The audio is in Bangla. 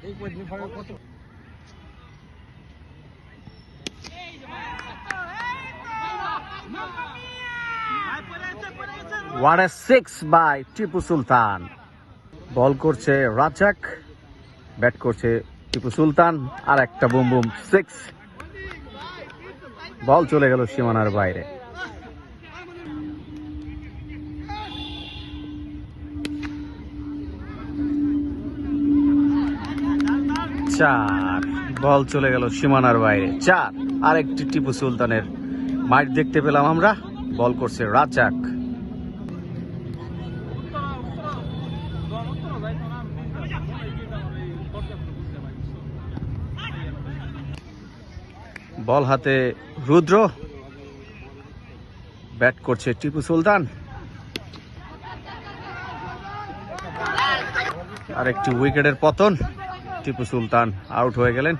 What a six by Tipu Sultan. বল করছে রাজাক, ব্যাট করছে টিপু সুলতান, আর একটা বুম বুম সিক্স। বল চলে গেল সীমানার বাইরে। চার, বল চলে গেল সীমানার বাইরে, চার। আরেকটি টিপু সুলতানের মাইট দেখতে পেলাম আমরা। বল করছে রাজাক। বল হাতে রুদ্র, ব্যাট করছে টিপু সুলতান। আরেকটি উইকেটের পতন, টিপু সুলতান আউট হয়ে গেলেন।